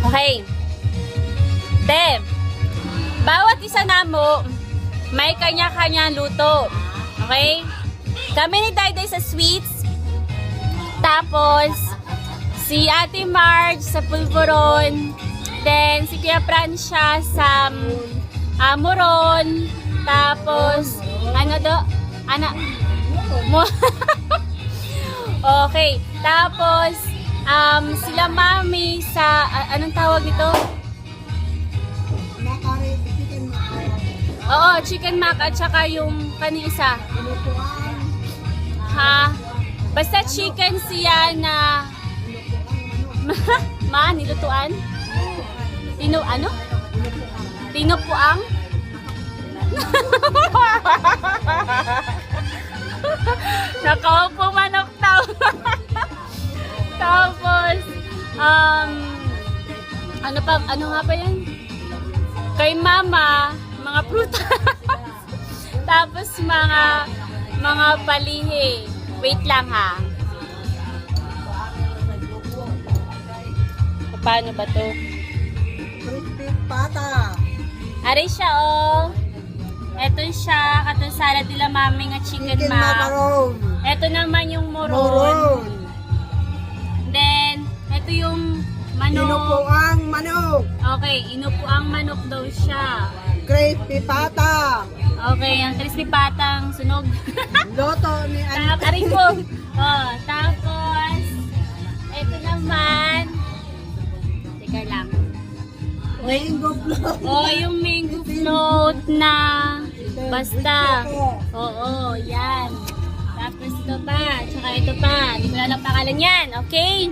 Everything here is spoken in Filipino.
Okay. Then, bawat isa na mo, may kanya-kanya luto. Okay? Kami ni Dayday sa sweets. Tapos, si Ate Marge sa pulveron. Then, si Kuya Francia sa Amoron. Tapos, ano do? Okay. Tapos, sila Mami sa, anong tawag ito? Oo, chicken mac at saka yung kanisa. Ha? Basta chicken siya na nilutuan? Ano? Tinupuang? Nakaupo manok daw. Tapos, ano nga pa yan? Kay Mama, mga prutas. Tapos mga palihi. Wait lang ha. Paano ba to? Crispy pata. Ari siya oh. Ito siya, katong salad nila Mami nga chicken mac. Macaron. Ito naman yung moron. Moron. Then, ito yung manok. Inupuang manok. Okay, inupuang manok daw siya. Crispy pata. Okay, ang crispy patang sunog. Loto ni Aray po. Oh, tapos, ito naman. Teka lang. Mango float. Oh, yung mango float na basta. Oo, yan. Tapos ito pa. Tsaka ito pa. Hindi ko na lang pangalan yan. Okay?